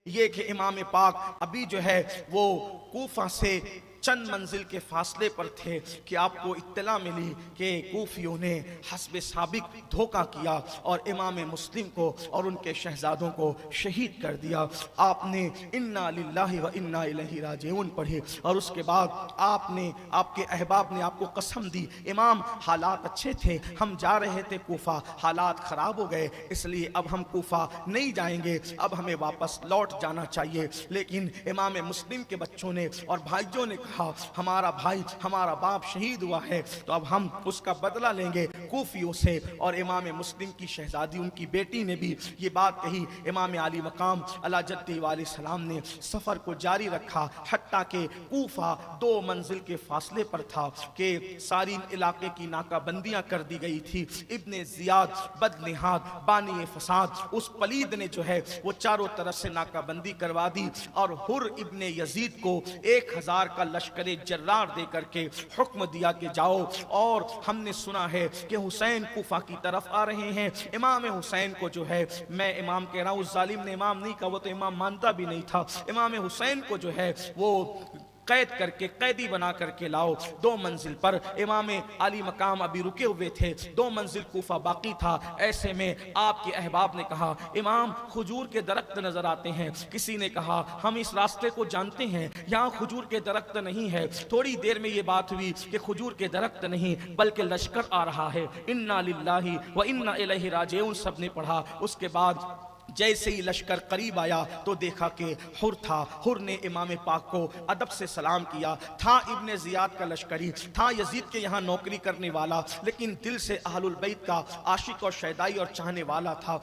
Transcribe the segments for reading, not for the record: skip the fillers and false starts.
یہ کہ امام پاک ابھی جو ہے وہ کوفہ سے چند منزل کے فاصلے پر تھے کہ آپ کو اطلاع ملی کہ کوفیوں نے حسب سابق دھوکہ کیا اور امام مسلم کو اور ان کے شہزادوں کو شہید کر دیا۔ آپ نے انا للہ و انا الیہ راجعون پڑھی اور اس کے بعد آپ کے احباب نے آپ کو قسم دی، امام حالات اچھے تھے، ہم جا رہے تھے کوفہ، حالات خراب ہو گئے، اس لیے اب ہم کوفہ نہیں جائیں گے، اب ہمیں واپس لوٹ جانا چاہیے۔ لیکن امام مسلم کے بچوں نے اور بھائیوں نے کہا ہمارا بھائی ہمارا باپ شہید ہوا ہے تو اب ہم اس کا بدلہ لیں گے کوفیوں سے۔ اور امام مسلم کی شہزادی ان کی بیٹی نے بھی یہ بات کہی۔ امام علی مقام علی جدہ علیہ السلام نے سفر کو جاری رکھا حتیٰ کہ کوفہ 2 منزل کے فاصلے پر تھا کہ ساری علاقے کی ناکہ بندیاں کر دی گئی تھی۔ ابن زیاد بدنہاد بانی فساد اس پلید نے جو ہے وہ چاروں طرف سے ناکہ بندی کروا دی اور حر ابن یزید کو 1000 کا لشکر جرار دے کر کے حکم دیا کہ جاؤ، اور ہم نے سنا ہے کہ حسین کوفہ کی طرف آ رہے ہیں۔ امام حسین کو جو ہے میں امام کہہ رہا ہوں، اس ظالم نے امام نہیں کہا، وہ تو امام مانتا بھی نہیں تھا، امام حسین کو جو ہے وہ قید کر کے قیدی بنا کر کے لاؤ 2 منزل پر۔ امام علی مقام ابھی رکے ہوئے تھے، 2 منزل کوفہ باقی تھا۔ ایسے میں آپ کے احباب نے کہا امام کھجور کے درخت نظر آتے ہیں، کسی نے کہا ہم اس راستے کو جانتے ہیں، یہاں کھجور کے درخت نہیں ہے۔ تھوڑی دیر میں یہ بات ہوئی کہ کھجور کے درخت نہیں بلکہ لشکر آ رہا ہے۔ انا للہ و انا الیہ راجعون سب نے پڑھا۔ اس کے بعد جیسے ہی لشکر قریب آیا تو دیکھا کہ حر تھا۔ حر نے امام پاک کو ادب سے سلام کیا۔ تھا ابن زیاد کا لشکری، تھا یزید کے یہاں نوکری کرنے والا، لیکن دل سے اہل البیت کا عاشق اور شیدائی اور چاہنے والا تھا۔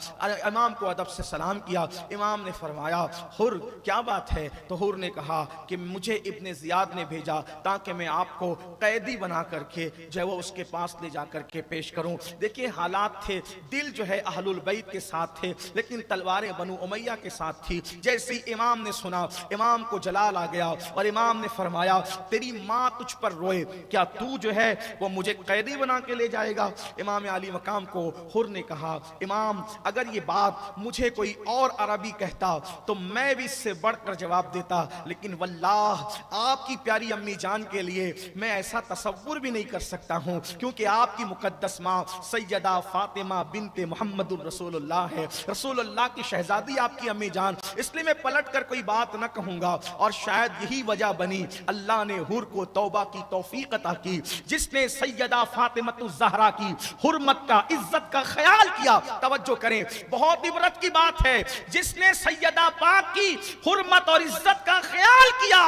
امام کو ادب سے سلام کیا۔ امام نے فرمایا حر کیا بات ہے؟ تو حر نے کہا کہ مجھے ابن زیاد نے بھیجا تاکہ میں آپ کو قیدی بنا کر کے جو ہے وہ اس کے پاس لے جا کر کے پیش کروں۔ دیکھیں حالات تھے، دل جو ہے اہل البیت کے ساتھ تھے لیکن تلواریں بنو امیہ کے ساتھ تھی۔ جیسے امام نے سنا، امام کو جلال آ گیا اور امام نے فرمایا تیری ماں تجھ پر روئے، کیا تو جو ہے وہ مجھے قیدی بنا کے لے جائے گا؟ امام علی مقام کو حر نے کہا امام اگر یہ بات مجھے کوئی اور عربی کہتا تو میں بھی اس سے بڑھ کر جواب دیتا، لیکن واللہ آپ کی پیاری امی جان کے لیے میں ایسا تصور بھی نہیں کر سکتا ہوں، کیونکہ آپ کی مقدس ماں سیدہ فاطمہ بنت محمد الرسول اللہ ہے، رسول اللہ کی شہزادی آپ کی امی جان، اس لیے میں پلٹ کر کوئی بات نہ کہوں گا۔ اور شاید یہی وجہ بنی اللہ نے حر کو توبہ کی توفیق عطا کی، جس نے سیدہ فاطمہ الزہرا کی حرمت کا عزت کا خیال کیا۔ توجہ کریں، بہت عبرت کی بات ہے، جس نے سیدہ پاک کی حرمت اور عزت کا خیال کیا،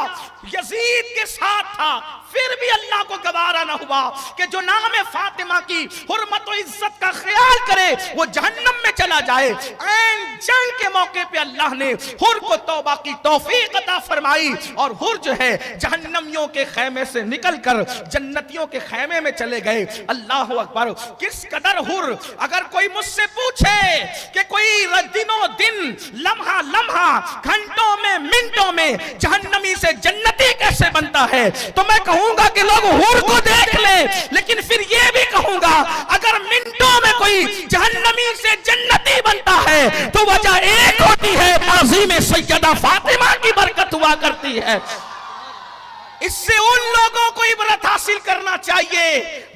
یزید کے ساتھ تھا، پھر بھی اللہ کو گوارا نہ ہوا کہ جو نام فاطمہ کی حرمت و عزت کا خیال کرے وہ جہنم میں چلا جائے۔ جنگ کے موقع پہ اللہ نے حر کو توبہ کی توفیق عطا فرمائی اور حر جو ہے جہنمیوں کے خیمے سے نکل کر جنتیوں کے خیمے میں چلے گئے۔ اللہ اکبر، کس قدر حر، اگر کوئی مجھ سے پوچھے کہ کوئی دنوں دن لمحہ لمحہ گھنٹوں میں منٹوں میں جہنمی سے جنتی کیسے بنتا ہے تو میں کہوں گا کہ لوگ حر کو دیکھ لیں، لیکن پھر یہ بھی کہوں گا اگر منٹوں میں کوئی جہنمی سے جنتی بنتا ہے تو وجہ ایک ہوتی ہے، تعظیم سیدہ فاطمہ کی برکت ہوا کرتی ہے۔ اس سے ان لوگوں کو عبرت حاصل کرنا چاہیے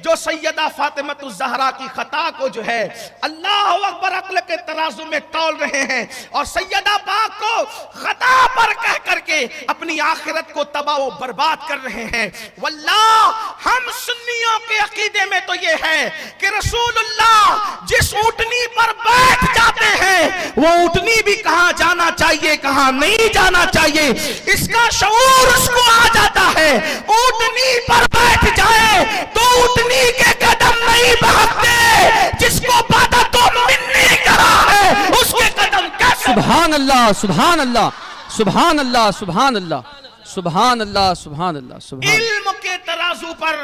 جو سیدہ فاطمہ الزہرا کی خطا کو جو ہے اللہ اکبر عقل کے ترازو میں تول رہے ہیں اور سیدہ پاک کو خطا پر کہہ کر کے اپنی آخرت کو تباہ و برباد کر رہے ہیں۔ واللہ ہم سنیوں کے عقیدے میں تو یہ ہے کہ رسول اللہ جس اونٹنی پر بیٹھ جاتے ہیں وہ اونٹنی بھی کہاں جانا چاہیے کہاں نہیں جانا چاہیے اس کا شعور اس کو آ جاتا ہے۔ اونٹنی پر بیٹھ جائے تو اونٹنی کے قدم نہیں بہکتے، جس کو پاتا تو منی کرا ہے اس کے قدم کیسے؟ سبحان اللہ سبحان اللہ سبحان اللہ سبحان اللہ سبحان اللہ سبحان اللہ سبحان اللہ۔ علم کے ترازو پر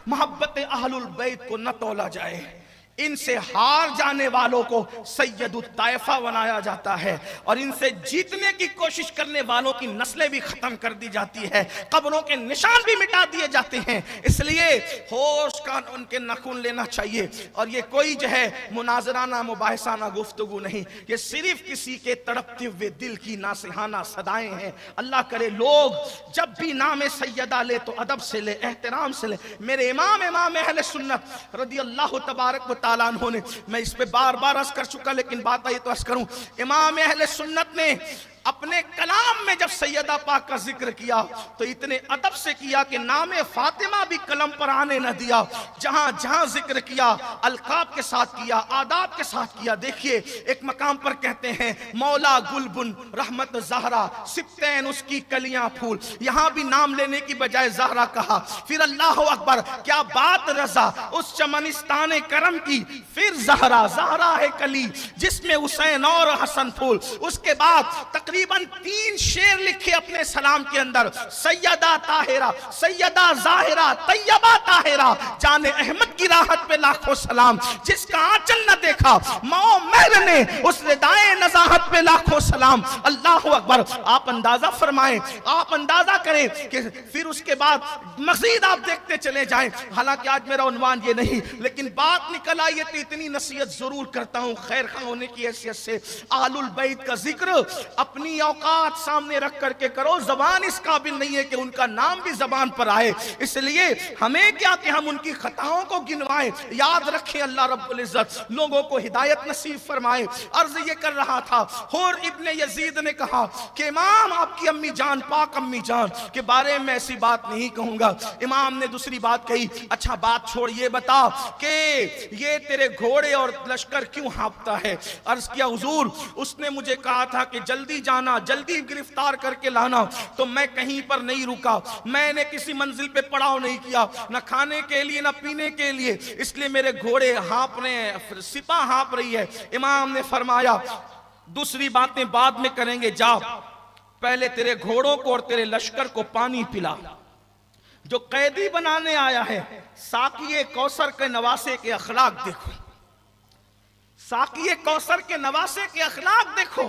محبت اہل البیت کو نہ تولا جائے، ان سے ہار جانے والوں کو سید الطائفہ بنایا جاتا ہے، اور ان سے جیتنے کی کوشش کرنے والوں کی نسلیں بھی ختم کر دی جاتی ہے، قبروں کے نشان بھی مٹا دیے جاتے ہیں۔ اس لیے ہوش کا ان کے نخون لینا چاہیے، اور یہ کوئی جو ہے مناظرانہ مباحثانہ گفتگو نہیں، یہ صرف کسی کے تڑپتے ہوئے دل کی ناصحانہ صدائیں ہیں۔ اللہ کرے لوگ جب بھی نام سیدہ لے تو ادب سے لے، احترام سے لے۔ میرے امام اہل سنت رضی اللہ تبارک و تعالیٰ عنہ نے، میں اس پہ بار بار عرض کر چکا لیکن بات آئی تو عرض کروں، امام اہل سنت نے اپنے کلام میں جب سیدہ پاک کا ذکر کیا تو اتنے ادب سے کیا کہ نام فاطمہ بھی قلم پر آنے نہ دیا، جہاں جہاں ذکر کیا القاب کے ساتھ کیا، آداب کے ساتھ کیا۔ دیکھیے ایک مقام پر کہتے ہیں مولا گلبن رحمت زہرا سبتین اس کی کلیاں پھول، یہاں بھی نام لینے کی بجائے زہرا کہا۔ پھر اللہ اکبر کیا بات رضا اس چمنستان کرم کی، پھر زہرا ہے کلی جس میں حسین اور حسن پھول۔ اس کے بعد تقریباً 3 شعر لکھے اپنے سلام کے اندر، سیدہ طاہرہ، سیدہ ظاہرہ، طیبہ طاہرہ، جان احمد کی راحت پہ لاکھوں سلام، جس کا آنچل نہ دیکھا ماں مہر نے اس ردائے نزاہت پہ لاکھوں سلام۔ اللہ اکبر، آپ اندازہ فرمائیں، آپ اندازہ کریں کہ پھر اس کے بعد مزید آپ دیکھتے چلے جائیں۔ حالانکہ آج میرا عنوان یہ نہیں، لیکن بات نکل آئی تو اتنی نصیحت ضرور کرتا ہوں خیر خواہ ہونے کی حیثیت سے، آل البیت کا ذکر اپنی اوقات سامنے رکھ کر کے کرو، زبان اس قابل نہیں ہے کہ ان کا نام بھی زبان پر آئے، اس لیے ہمیں کیا کہ ہم ان کی خطاؤں کو گنوائیں۔ یاد رکھیں اللہ رب العزت لوگوں کو ہدایت نصیب فرمائے۔ عرض یہ کر رہا تھا، حور ابن یزید نے کہا کہ امام آپ کی امی جان، پاک امی جان کے بارے میں ایسی بات نہیں کہوں گا۔ امام نے دوسری بات کہی، اچھا بات چھوڑ یہ بتا کہ یہ تیرے گھوڑے اور لشکر کیوں ہانپتا ہے؟ عرض کیا حضور اس نے مجھے کہا تھا کہ جلدی جانا، جلدی گرفتار کر کے لانا، تو میں کہیں پر نہیں رکا، میں نے کسی منزل پہ پڑاؤ نہیں کیا، نہ کھانے کے لیے نہ پینے کے لیے، اس لیے میرے گھوڑے ہانپ رہے ہیں، سپاہ ہانپ رہی ہے۔ امام نے فرمایا دوسری باتیں بعد میں کریں گے، جا پہلے تیرے گھوڑوں کو اور تیرے لشکر کو پانی پلا۔ جو قیدی بنانے آیا ہے، ساقی کوثر کے نواسے کے اخلاق دیکھو، ساقی کوثر کے نواسے کے اخلاق دیکھو۔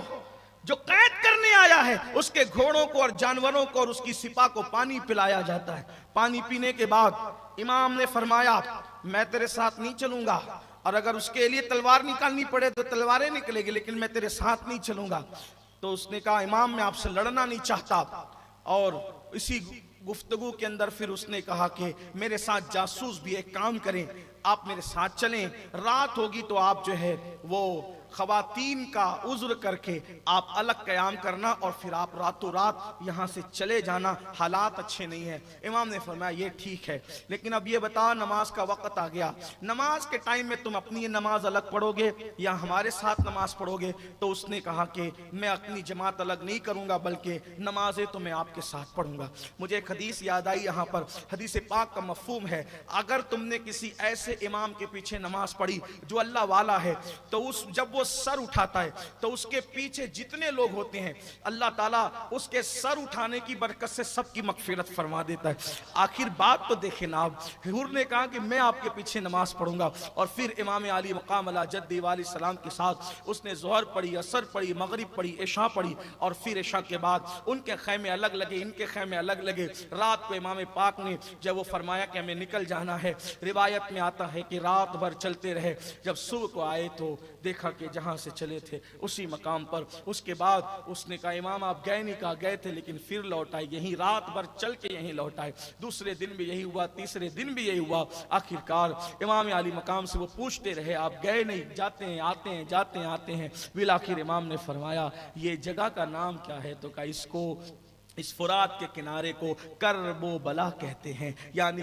جو قید کرنے آیا ہے اس کے گھوڑوں کو اور جانوروں کو اور اس کی سپاہ کو پانی پلایا جاتا ہے۔ پانی پینے کے بعد امام نے فرمایا میں تیرے ساتھ نہیں چلوں گا، اور اگر اس کے لیے تلوار نکالنی پڑے تو تلواریں نکلے گی، لیکن میں تیرے ساتھ نہیں چلوں گا۔ تو اس نے کہا امام میں آپ سے لڑنا نہیں چاہتا، اور اسی گفتگو کے اندر پھر اس نے کہا کہ میرے ساتھ جاسوس بھی ایک کام کریں، آپ میرے ساتھ چلیں، رات ہوگی تو آپ جو ہے وہ خواتین کا عذر کر کے آپ الگ قیام کرنا، اور پھر آپ راتوں رات یہاں سے چلے جانا، حالات اچھے نہیں ہیں۔ امام نے فرمایا یہ ٹھیک ہے، لیکن اب یہ بتا نماز کا وقت آ گیا، نماز کے ٹائم میں تم اپنی نماز الگ پڑھو گے یا ہمارے ساتھ نماز پڑھو گے؟ تو اس نے کہا کہ میں اپنی جماعت الگ نہیں کروں گا، بلکہ نمازیں تو میں آپ کے ساتھ پڑھوں گا۔ مجھے ایک حدیث یاد آئی، یہاں پر حدیث پاک کا مفہوم ہے، اگر تم نے کسی ایسے امام کے پیچھے نماز پڑھی جو اللہ والا ہے، تو جب وہ سر اٹھاتا ہے تو اس کے پیچھے جتنے لوگ ہوتے ہیں اللہ تعالیٰ اس کے سر اٹھانے کی برکت سے سب کی مغفرت فرما دیتا ہے۔ آخر بات تو دیکھیں نا، حضور نے کہا کہ میں آپ کے پیچھے نماز پڑھوں گا، اور پھر امام علی مقام علی جدی علیہ السلام کے ساتھ اس نے ظہر پڑھی، عصر پڑھی، مغرب پڑھی، عشاء پڑھی، اور پھر عشاء کے بعد ان کے خیمے الگ لگے، ان کے خیمے الگ لگے۔ رات کو امام پاک نے جب وہ فرمایا کہ ہمیں نکل جانا ہے، روایت میں آتا ہے کہ رات بھر چلتے رہے، جب صبح کو آئے تو دیکھا کہ جہاں سے چلے تھے اسی مقام پر۔ اس کے بعد اس نے کہا امام آپ گئے نہیں؟ کہا گئے تھے لیکن پھر لوٹ آئے، یہیں رات بھر چل کے یہیں لوٹ آئے۔ دوسرے دن بھی یہی ہوا، تیسرے دن بھی یہی ہوا۔ آخرکار امام علی مقام سے وہ پوچھتے رہے آپ گئے نہیں؟ جاتے ہیں آتے ہیں، جاتے ہیں آتے ہیں۔ بالآخر امام نے فرمایا یہ جگہ کا نام کیا ہے؟ تو کہا اس فرات کے کنارے کو کرب و بلا کہتے ہیں، یعنی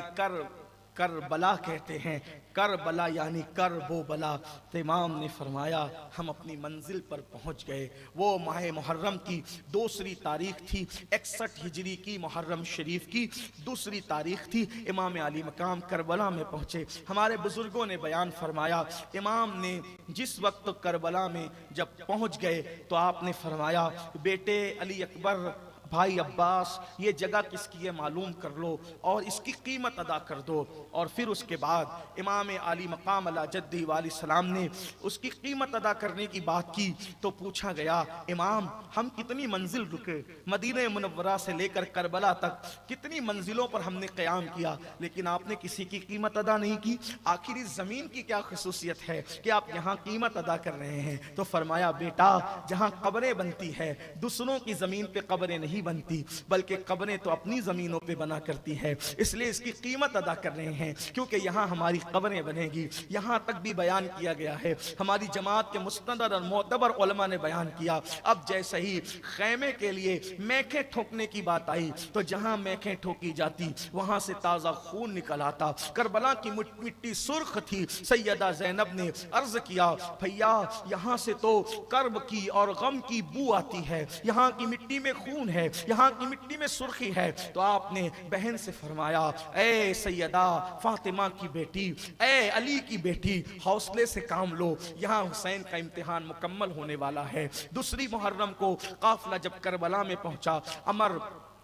کربلا کہتے ہیں، کربلا یعنی کرب و بلا۔ تو امام نے فرمایا ہم اپنی منزل پر پہنچ گئے۔ وہ ماہ محرم کی دوسری تاریخ تھی، 61 ہجری کی، محرم شریف کی دوسری تاریخ تھی۔ امام علی مقام کربلا میں پہنچے۔ ہمارے بزرگوں نے بیان فرمایا امام نے جس وقت کربلا میں جب پہنچ گئے تو آپ نے فرمایا بیٹے علی اکبر بھائی عباس یہ جگہ کس کی ہے معلوم کر لو اور اس کی قیمت ادا کر دو. اور پھر اس کے بعد امام علی مقام علی جدی علیہ السلام نے اس کی قیمت ادا کرنے کی بات کی تو پوچھا گیا امام ہم کتنی منزل رکے, مدینہ منورہ سے لے کر کربلا تک کتنی منزلوں پر ہم نے قیام کیا, لیکن آپ نے کسی کی قیمت ادا نہیں کی. آخر اس زمین کی کیا خصوصیت ہے کہ آپ یہاں قیمت ادا کر رہے ہیں؟ تو فرمایا بیٹا جہاں قبریں بنتی ہے دوسروں کی زمین پہ قبریں نہیں بنتی, بلکہ قبریں تو اپنی زمینوں پہ بنا کرتی ہے, اس لیے اس کی قیمت ادا کر رہے ہیں کیونکہ یہاں ہماری قبریں بنے گی. یہاں تک بھی بیان کیا گیا ہے, ہماری جماعت کے مستند اور معتبر علماء نے بیان کیا. اب جیسے ہی خیمے کے لیے میخیں ٹھوکنے کی بات آئی تو جہاں میخیں ٹھوکی جاتی وہاں سے تازہ خون نکل آتا. کربلا کی مٹی سرخ تھی. سیدہ زینب نے عرض کیا بھیا یہاں سے تو کرب کی اور غم کی بو آتی ہے, یہاں کی مٹی میں خون ہے, یہاں کی مٹی میں سرخی ہے. تو آپ نے بہن سے فرمایا اے سیدہ فاطمہ کی بیٹی, اے علی کی بیٹی, حوصلے سے کام لو, یہاں حسین کا امتحان مکمل ہونے والا ہے. دوسری محرم کو قافلہ جب کربلا میں پہنچا, عمر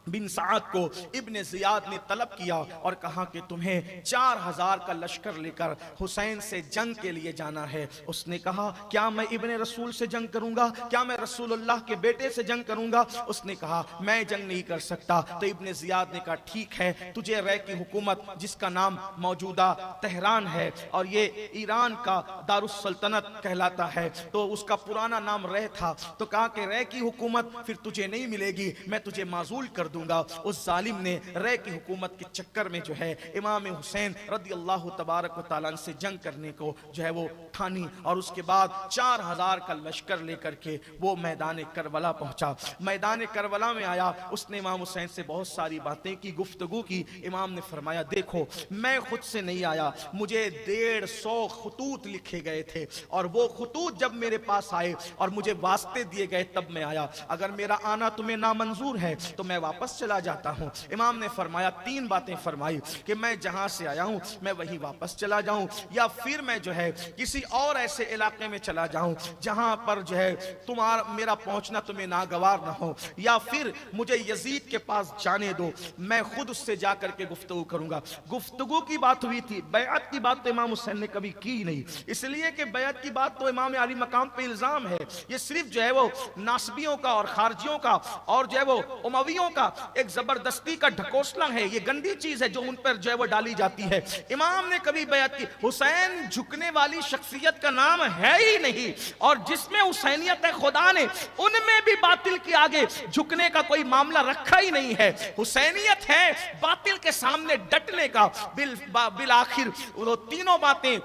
بن سعد کو ابن زیاد نے طلب کیا اور کہا کہ تمہیں 4000 کا لشکر لے کر حسین سے جنگ کے لیے جانا ہے. اس نے کہا کیا میں ابن رسول سے جنگ کروں گا, کیا میں رسول اللہ کے بیٹے سے جنگ کروں گا؟ اس نے کہا میں جنگ نہیں کر سکتا. تو ابن زیاد نے کہا ٹھیک ہے, تجھے رے کی حکومت جس کا نام موجودہ تہران ہے اور یہ ایران کا دارالسلطنت کہلاتا ہے, تو اس کا پرانا نام رے تھا, تو کہا کہ رے کی حکومت پھر تجھے نہیں ملے گی, میں تجھے معزول کر دوں گا. اس ظالم نے رے کی حکومت کے چکر میں جو ہے امام حسین رضی اللہ تبارک و تعالیٰ سے جنگ کرنے کو جو ہے وہ ٹھانی, اور اس کے بعد 4000 کا لشکر لے کر کے وہ میدان کربلا پہنچا. میدان کربلا میں آیا, اس نے امام حسین سے بہت ساری باتیں کی, گفتگو کی. امام نے فرمایا دیکھو میں خود سے نہیں آیا, مجھے 150 خطوط لکھے گئے تھے اور وہ خطوط جب میرے پاس آئے اور مجھے واسطے دیے گئے تب میں آیا. اگر میرا آنا تمہیں نامنظور ہے تو میں واپس چلا جاتا ہوں. امام نے فرمایا 3 باتیں فرمائی کہ میں جہاں سے آیا ہوں میں وہی واپس چلا جاؤں, یا پھر میں جو ہے کسی اور ایسے علاقے میں چلا جاؤں جہاں پر جو ہے میرا پہنچنا تمہیں ناگوار نہ ہو, یا پھر مجھے یزید کے پاس جانے دو, میں خود اس سے جا کر کے گفتگو کروں گا. گفتگو کی بات ہوئی تھی, بیعت کی بات تو امام حسین نے کبھی کی نہیں, اس لیے کہ بیعت کی بات تو امام علی مقام پہ الزام ہے. یہ صرف جو ہے وہ ناصبیوں کا اور خارجیوں کا اور جو ہے وہ امویوں کا ایک زبردستی کا ڈھکوسلا ہے, یہ گندی چیز ہے جو ان پر جو ہے وہ ڈالی جاتی ہے. امام نے کبھی بیعت کی, حسین جھکنے والی شخصیت کا نام ہے ہی نہیں, اور جس میں حسینیت ہے خدا نے ان میں بھی باطل کے آگے جھکنے کا کوئی معاملہ رکھا ہی نہیں ہے. حسینیت ہے باطل کے سامنے ڈٹنے کا. بالآخر وہ تینوں باتیں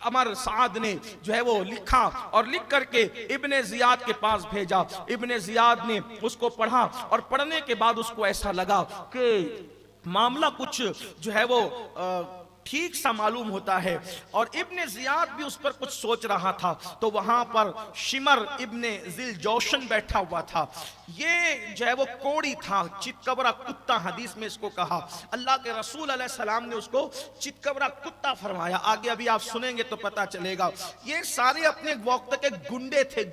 عمر سعد نے جو ہے وہ لکھا اور لکھ کر کے ابن زیاد کے پاس بھیجا. ابن زیاد نے اس کو پڑھا اور پڑھنے کے بعد اس کو ایسا لگا کہ معاملہ کچھ جو ہے وہ ٹھیک سا معلوم ہوتا ہے, اور ابن زیاد بھی اس پر کچھ سوچ رہا تھا. تو وہاں پر شمر ابن ذل جوشن بیٹھا ہوا تھا. یہ جو ہے وہ کوڑی تھا, چتکبرا کتا حدیث میں اس کو کہا. اللہ کے رسول علیہ السلام نے اس کو چتکبرا کتا فرمایا. آگے ابھی آپ سنیں گے تو پتا چلے گا. یہ سارے اپنے وقت کے گنڈے تھے,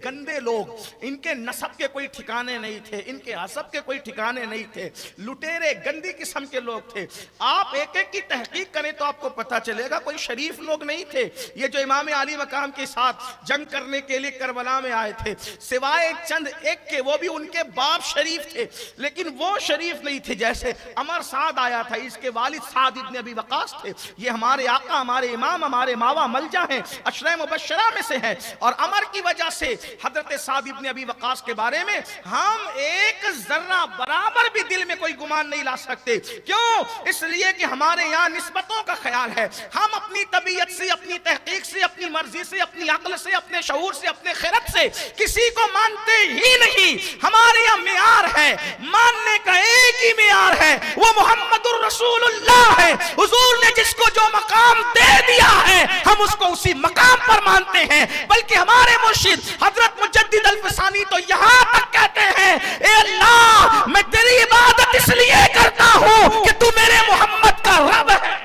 گندے لوگ. ان کے نسب کے کوئی ٹھکانے نہیں تھے, ان کے حسب کے کوئی ٹھکانے نہیں تھے, لٹیرے گندی قسم کے لوگ تھے. آپ ایک ایک کی تحقیق کریں تو آپ کو پتا چلے گا کوئی شریف لوگ نہیں تھے. یہ جو امام علی مقام کے ساتھ جنگ کرنے کے لیے کربلا میں آئے تھے, سوائے چند ایک کے, وہ بھی ان کے باپ شریف تھے, لیکن وہ شریف نہیں تھے. جیسے عمر سعد آیا تھا, اس کے والد سعد ابن ابی وقاص تھے. یہ ہمارے آقا, ہمارے امام, ہمارے ماوا ملجا ہیں, عشرہ مبشرہ میں سے ہیں. اور عمر کی وجہ سے حضرت سعد ابن ابی وقاص کے بارے میں ہم ایک ذرہ برابر بھی دل میں کوئی گمان نہیں لا سکتے. کیوں؟ اس لیے کہ ہمارے یہاں نسبتوں کا خیال ہے. ہم اپنی طبیعت سے, اپنی تحقیق سے, اپنی مرضی سے, اپنی عقل سے, اپنے شعور سے, اپنے خیرت سے کسی کو مانتے ہی نہیں. ہمارے یہاں معیار ہے, ماننے کا ایک ہی معیار ہے, وہ محمد الرسول اللہ ہے. حضور نے جس کو جو مقام دے دیا ہے ہم اس کو اسی مقام پر مانتے ہیں. بلکہ ہمارے مرشد حضرت مجدد الفسانی تو یہاں تک کہتے ہیں اے اللہ میں تیری عبادت اس لیے کرتا ہوں کہ تو میرے محمد کا رب ہے.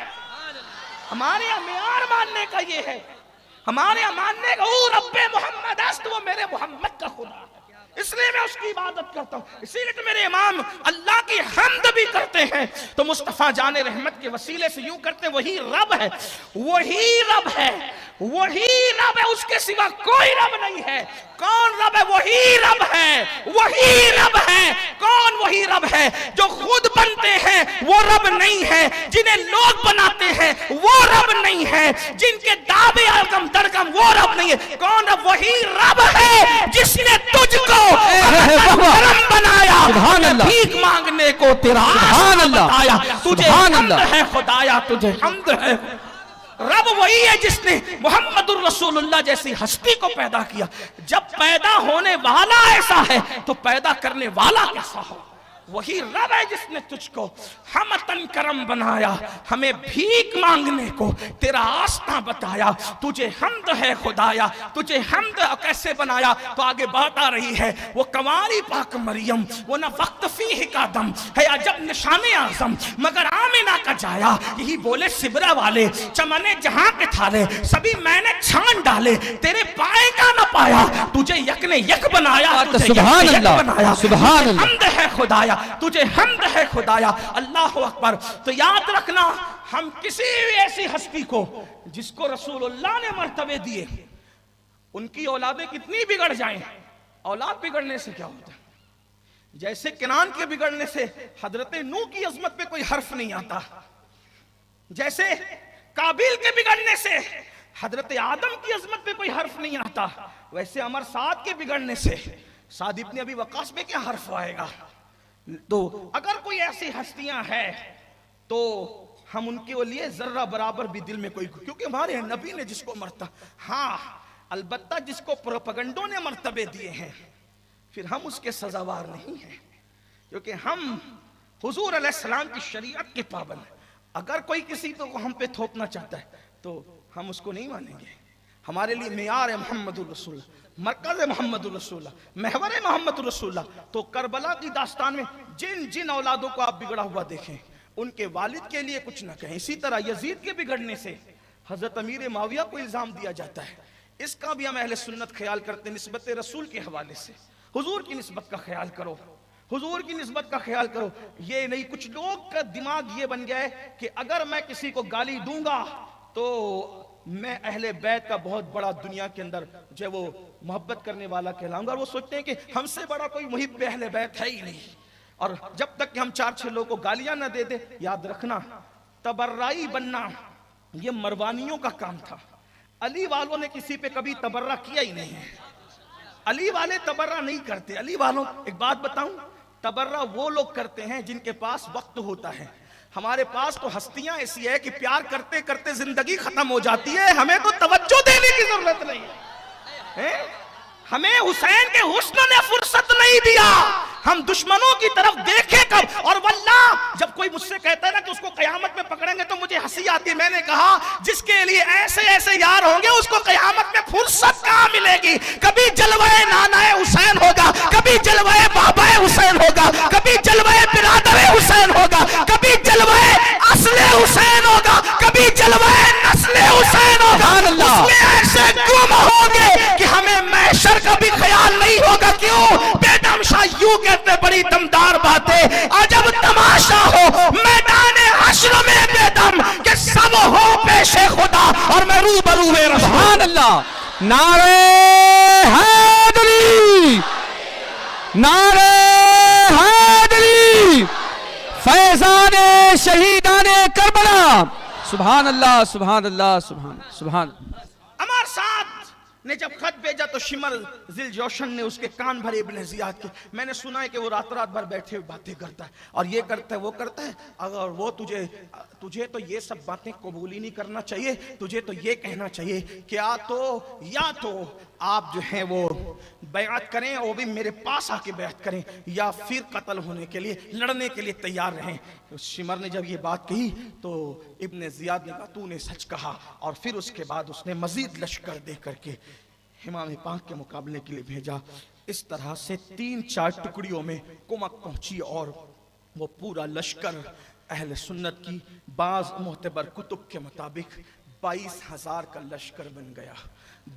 ہمارے یہاں معیار ماننے کا یہ ہے, ہمارے یہاں ماننے کا وہ رب محمد است, وہ میرے محمد کا خدا ہے, اس لیے میں اس کی عبادت کرتا چاہتا ہوں. اسی لیے تو میرے امام اللہ کی حمد بھی کرتے ہیں تو مصطفیٰ جان رحمت کے وسیلے سے یوں کرتے ہیں وہی رب ہے, وہی رب ہے, وہی رب ہے, اس کے سوا کوئی رب نہیں ہے. کون رب ہے؟ وہی رب ہے, وہی رب ہے. کون وہی رب ہے؟ جو خود بنتے ہیں وہ رب نہیں ہے, جنہیں لوگ بناتے ہیں وہ رب نہیں ہے, جن کے دعوے ارگم درگم وہ رب نہیں ہے. کون رب؟ وہی رب ہے جس نے تجھ کو کرم بنایا, بھیک مانگنے کو تیرا آسان بتایا. تجھے حمد ہے خدایا, تجھے حمد ہے. رب وہی ہے جس نے محمد الرسول اللہ جیسی ہستی کو پیدا کیا. جب پیدا ہونے والا ایسا ہے تو پیدا کرنے والا کیسا ہو؟ وہی رب ہے جس نے تجھ کو ہمتن کرم بنایا, ہمیں بھیک مانگنے کو تیرا آستہ بتایا. تجھے حمد ہے خدایا, تجھے حمد. کیسے بنایا؟ تو آگے بات آ رہی ہے. وہ کنواری پاک مریم, وہ نہ وقت فیہ کا دم ہے عجب نشان اعظم, مگر آمنہ کا جایا. یہی بولے سبرا والے, چمنے جہاں کے تھالے سبھی میں نے چھان ڈالے, تیرے پائے کا نہ پایا. تجھے یک نے یک بنایا, سبحان اللہ, سبحان اللہ. حمد ہے خدایا, تجھے حمد ہے خدایا. اللہ اکبر. تو یاد رکھنا, ہم کسی بھی ایسی ہستی کو جس کو رسول اللہ نے مرتبے دیے, ان کی اولادیں کتنی بگڑ جائیں, اولاد بگڑنے سے کیا ہوتا ہے؟ جیسے کنان کے بگڑنے سے حضرت نوح کی عظمت پہ کوئی حرف نہیں آتا, جیسے قابیل کے بگڑنے سے حضرت آدم کی عظمت پہ کوئی حرف نہیں آتا, ویسے عمر سعد کے بگڑنے سے سعد ابن ابی وقاص پہ کیا حرف آئے گا؟ تو اگر کوئی ایسی ہستیاں ہیں تو ہم ان کے لیے ذرہ برابر بھی دل میں کوئی, کیونکہ ہمارے نبی نے جس کو مرتبہ, ہاں البتہ جس کو پروپیگنڈوں نے مرتبے دیے ہیں پھر ہم اس کے سزاوار نہیں ہیں, کیونکہ ہم حضور علیہ السلام کی شریعت کے پابند ہیں. اگر کوئی کسی کو ہم پہ تھوپنا چاہتا ہے تو ہم اس کو نہیں مانیں گے. ہمارے لیے معیار ہے محمد الرسول اللہ, مرکز محمد الرسول اللہ, محور محمد الرسول اللہ. تو کربلا کی داستان میں جن جن اولادوں کو آپ بگڑا ہوا دیکھیں ان کے والد کے لیے کچھ نہ کہیں. اسی طرح یزید کے بگڑنے سے حضرت امیر معاویہ کو الزام دیا جاتا ہے, اس کا بھی ہم اہل سنت خیال کرتے ہیں نسبت رسول کے حوالے سے. حضور کی نسبت کا خیال کرو, حضور کی نسبت کا خیال کرو. یہ نہیں, کچھ لوگ کا دماغ یہ بن گیا ہے کہ اگر میں کسی کو گالی دوں گا تو میں اہل بیت کا بہت بڑا دنیا کے اندر جو وہ محبت کرنے والا کہلاؤں گا. اور وہ سوچتے ہیں کہ ہم سے بڑا کوئی محب اہل بیت ہے ہی نہیں. اور جب تک کہ ہم 4-6 لوگوں کو گالیاں نہ دے دے, یاد رکھنا تبرعی بننا یہ مروانیوں کا کام تھا. علی والوں نے کسی پہ کبھی تبرع کیا ہی نہیں ہے. علی والے تبرع نہیں کرتے. علی والوں, ایک بات بتاؤں, تبرع وہ لوگ کرتے ہیں جن کے پاس وقت ہوتا ہے. ہمارے پاس تو ہستیاں ایسی ہے کہ پیار کرتے کرتے زندگی ختم ہو جاتی ہے, ہمیں تو توجہ دینے کی ضرورت نہیں ہے. ہمیں حسین کے حسن نے فرصت نہیں دیا, ہم دشمنوں کی طرف دیکھے کب. اور واللہ جب کوئی مجھ سے کہتا ہے نا کہ اس کو قیامت میں پکڑیں گے تو مجھے ہنسی آتی ہے. میں نے کہا جس کے لیے ایسے ایسے یار ہوں گے اس کو قیامت میں فرصت کہاں ملے گی؟ کبھی جلوہ نانا حسین ہوگا, کبھی جلوہ بابا حسین ہوگا, کبھی جلوہ برادر حسین ہوگا, کبھی جلوہ اصل حسین ہوگا, کبھی جلوہ نسل حسین ہوگا. اس میں ایسے گم ہوں گے کہ ہمیں محشر کا بھی خیال نہیں ہوگا. کیوں؟ بیدم شاہ یوں کہتے بڑی دمدار باتیں, عجب تماشا ہو میدان حشر میں بیدم کہ سب ہو پیش خدا اور میں روبرو رسول. سبحان اللہ. نعرہ حیدری, نعرہ حیدری, فیضان شہیدان کربلا. سبحان اللہ, سبحان اللہ, سبحان اللہ. عمر سعد نے جب خط بھیجا تو شمر ذل جوشن نے اس کے کان بھرے ابن زیاد کے. میں نے سنا ہے کہ وہ رات رات بھر بیٹھے باتیں کرتا ہے اور یہ کرتا ہے وہ کرتا ہے. اگر وہ تجھے تو یہ سب باتیں قبول ہی نہیں کرنا چاہیے, تجھے تو یہ کہنا چاہیے کہ یا تو آپ جو ہیں وہ بیعت کریں, وہ بھی میرے پاس آ کے بیعت کریں, یا پھر قتل ہونے کے لیے لڑنے کے لیے تیار رہیں. شمر نے جب یہ بات کہی تو ابن زیاد نے کہا تو نے سچ کہا. اور پھر اس کے بعد اس نے مزید لشکر دے کر کے امام پاک کے مقابلے کے لیے بھیجا. اس طرح سے 3-4 ٹکڑیوں میں کمک پہنچی اور وہ پورا لشکر اہل سنت کی بعض معتبر کتب کے مطابق 22,000 کا لشکر بن گیا.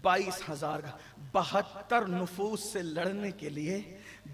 22,000 کا 72 نفوس سے لڑنے کے لیے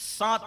7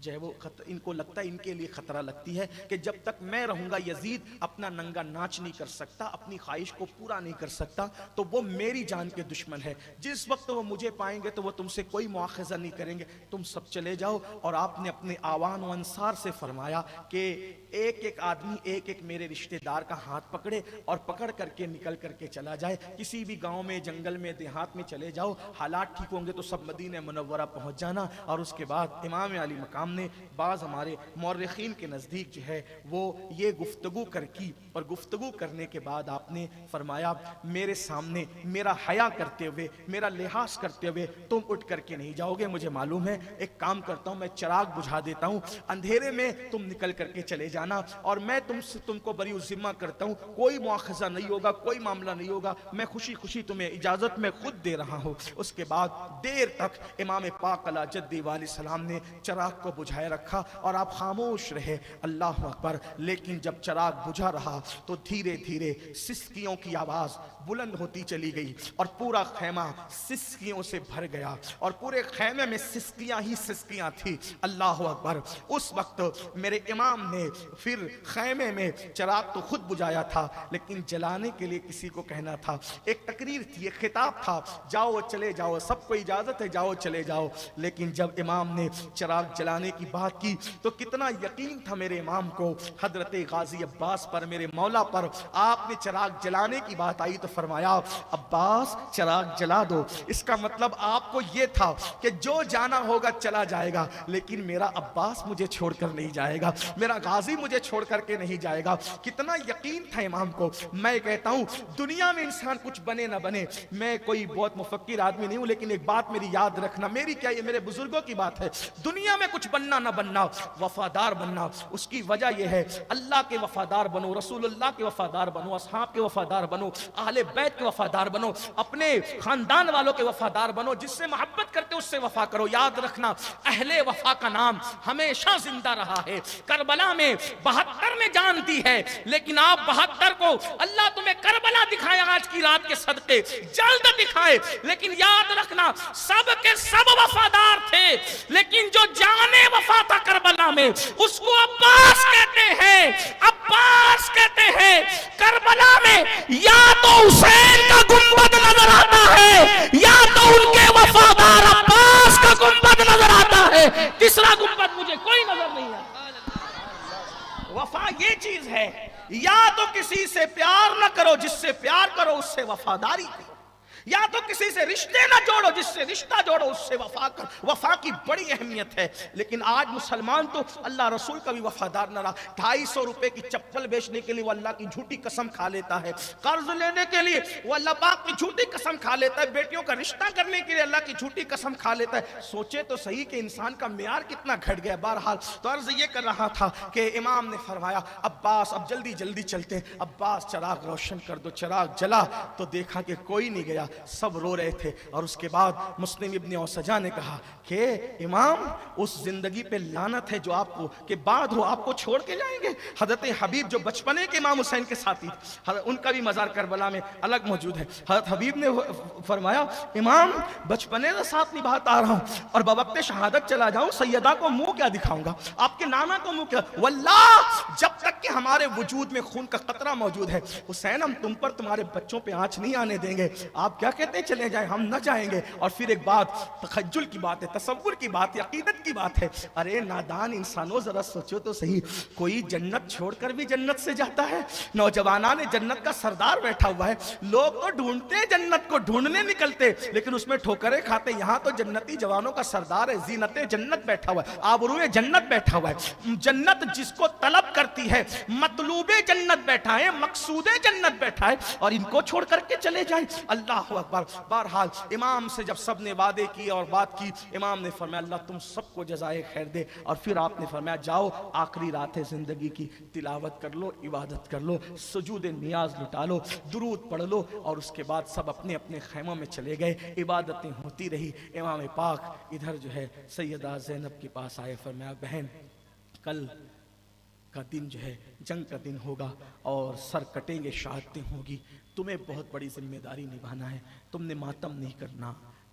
جو ہے وہ ان کو لگتا ہے، ان کے لیے خطرہ لگتی ہے کہ جب تک میں رہوں گا یزید اپنا ننگا ناچ نہیں کر سکتا، اپنی خواہش کو پورا نہیں کر سکتا، تو وہ میری جان کے دشمن ہے۔ جس وقت وہ مجھے پائیں گے تو وہ تم سے کوئی مواخذہ نہیں کریں گے، تم سب چلے جاؤ۔ اور آپ نے اپنے آوان و انصار سے فرمایا کہ ایک ایک آدمی ایک ایک میرے رشتہ دار کا ہاتھ پکڑے اور پکڑ کر کے نکل کر کے چلا جائے، کسی بھی گاؤں میں، جنگل میں، دیہات میں چلے جاؤ، حالات ٹھیک ہوں گے تو سب مدینہ منورہ پہنچ جانا۔ اور اس کے بعد امام علی مقام نے بعض ہمارے مورخین کے نزدیک جو ہے وہ یہ گفتگو کی، اور گفتگو کرنے کے بعد آپ نے فرمایا میرے سامنے میرا حیا کرتے ہوئے، میرا لحاظ کرتے ہوئے تم اٹھ کر کے نہیں جاؤ گے، مجھے معلوم ہے، ایک کام کرتا ہوں، میں چراغ بجھا دیتا ہوں، اندھیرے میں تم نکل کر کے چلے جانا، اور میں تم کو بری ذمہ کرتا ہوں، کوئی مواخذہ نہیں ہوگا، کوئی معاملہ نہیں ہوگا، میں خوشی خوشی تمہیں اجازت میں خود دے رہا ہوں۔ اس کے بعد دیر تک امام پاک علیہ جدی علیہ السلام نے چراغ کو بجھائے رکھا اور آپ خاموش رہے، اللہ اکبر۔ لیکن جب چراغ بجھا رہا تو دھیرے دھیرے سسکیوں کی آواز بلند ہوتی چلی گئی اور پورا خیمہ سسکیوں سے بھر گیا، اور پورے خیمے میں سسکیاں ہی سسکیاں تھی، اللہ اکبر۔ اس وقت میرے امام نے پھر خیمے میں چراغ تو خود بجھایا تھا لیکن جلانے کے لیے کسی کو کہنا تھا، ایک تقریر تھی، ایک خطاب تھا، جاؤ چلے جاؤ، سب کو اجازت ہے، جاؤ چلے جاؤ۔ لیکن جب امام نے چراغ جلانے کی بات کی تو کتنا یقین تھا میرے امام کو حضرت غازی عباس پر، میرے مولا پر۔ آپ نے چراغ جلانے کی بات آئی تو فرمایا عباس چراغ جلا دو۔ اس کا مطلب آپ کو یہ تھا کہ جو جانا ہوگا چلا جائے گا، لیکن میرا عباس مجھے چھوڑ کر نہیں جائے گا، میرا غازی مجھے چھوڑ کر کے نہیں جائے گا۔ کتنا یقین تھا امام کو۔ میں کہتا ہوں دنیا میں انسان کچھ بنے نہ بنے، میں کوئی بہت مفکر آدمی نہیں ہوں، لیکن ایک بات میری یاد رکھنا، میری کیا یہ میرے بزرگوں کی بات ہے، دنیا میں کچھ بننا نہ بننا، وفادار بننا۔ اس کی وجہ یہ ہے اللہ کے وفادار بنو، رسول اللہ کے وفادار بنو، اصحاب کے وفادار بنو، اہل بیت کے وفادار بنو، اپنے خاندان والوں کے وفادار بنو، جس سے محبت کرتے اس سے وفا کرو۔ یاد رکھنا اہل وفا کا نام ہمیشہ زندہ رہا ہے۔ کربلا میں 72 میں جان دی ہے، لیکن آپ 72 کو اللہ تمہیں کربلا دکھائے آج کی رات کے صدقے، جلد دکھائے، لیکن یاد رکھنا سب کے سب وفادار تھے، لیکن جو جانے وفا تھا کربلا میں اس کو عباس کہتے ہیں، عباس کہتے ہیں۔ کربلا میں یا تو حسین کا گنبد نظر آتا ہے یا تو ان کے وفادار عباس کا گنبد نظر آتا ہے، تیسرا گنبد مجھے کوئی نظر نہیں ہے۔ وفا یہ چیز ہے، یا تو کسی سے پیار نہ کرو، جس سے پیار کرو اس سے وفاداری کرو، یا تو کسی سے رشتے نہ جوڑو، جس سے رشتہ جوڑو اس سے وفا کرو۔ وفا کی بڑی اہمیت ہے، لیکن آج مسلمان تو اللہ رسول کا بھی وفادار نہ رہا۔ 250 روپے کی چپل بیچنے کے لیے وہ اللہ کی جھوٹی قسم کھا لیتا ہے، قرض لینے کے لیے وہ اللہ پاک کی جھوٹی قسم کھا لیتا ہے، بیٹیوں کا رشتہ کرنے کے لیے اللہ کی جھوٹی قسم کھا لیتا ہے۔ سوچے تو صحیح کہ انسان کا معیار کتنا گھٹ گیا۔ بہرحال تو عرض یہ کر رہا تھا کہ امام نے فرمایا عباس اب جلدی جلدی چلتے ہیں، عباس چراغ روشن کر دو۔ چراغ جلا تو دیکھا کہ کوئی نہیں گیا، سب رو رہے تھے۔ اور اس کے بعد مسلم ابن اوسجا نے کہا کہ امام اس زندگی پہ لعنت ہے جو آپ کو کہ بعد ہو آپ کو چھوڑ کے جائیں گے۔ حضرت حبیب جو بچپنے کے امام حسین کے ساتھی تھے، ان کا بھی مزار کربلا میں الگ موجود ہے۔ حضرت حبیب نے فرمایا امام بچپنے سے ساتھ نبھاتا آ رہا ہوں اور بوقت شہادت چلا جاؤں، سیدہ کو منہ کیا دکھاؤں گا، آپ کے نانا کو منہ کیا، واللہ جب تک کہ ہمارے وجود میں خون کا قطرہ موجود ہے حسین ہم تم پر تمہارے بچوں پہ آنچ نہیں آنے دیں گے۔ آپ کیا کہتے ہیں چلے جائیں، ہم نہ جائیں گے۔ اور پھر ایک بات تخجل کی بات ہے، تصور کی بات ہے، عقیدت کی بات ہے۔ ارے نادان انسانوں ذرا سوچو تو صحیح، کوئی جنت چھوڑ کر بھی جنت سے جاتا ہے؟ نوجوانان جنت کا سردار بیٹھا ہوا ہے، لوگ تو ڈھونڈتے جنت کو، ڈھونڈنے نکلتے لیکن اس میں ٹھوکریں کھاتے۔ یہاں تو جنتی جوانوں کا سردار ہے، زینت جنت بیٹھا ہوا ہے، آبروئے جنت بیٹھا ہوا ہے۔ جنت جس کو طلب کرتی ہے، مطلوب جنت بیٹھا ہے، مقصود جنت بیٹھا ہے، اور ان کو چھوڑ کر کے چلے جائیں، اللہ اکبر۔ بہرحال امام سے جب سب نے وعدے کیے اور بات کی، امام نے فرمایا اللہ تم سب کو جزائے خیر دے، اور پھر آپ نے فرمایا جاؤ آخری رات ہے زندگی کی، تلاوت کر لو، عبادت کر لو، سجود نیاز لٹا لو، درود پڑھ لو۔ اور اس کے بعد سب اپنے اپنے خیموں میں چلے گئے، عبادتیں ہوتی رہی۔ امام پاک ادھر جو ہے سیدہ زینب کے پاس آئے، فرمایا بہن کل کا دن جو ہے جنگ کا دن ہوگا اور سر کٹیں گے، شہادتیں ہوگی، تمہیں بہت بڑی ذمہ داری نبھانا ہے، تم نے ماتم نہیں کرنا،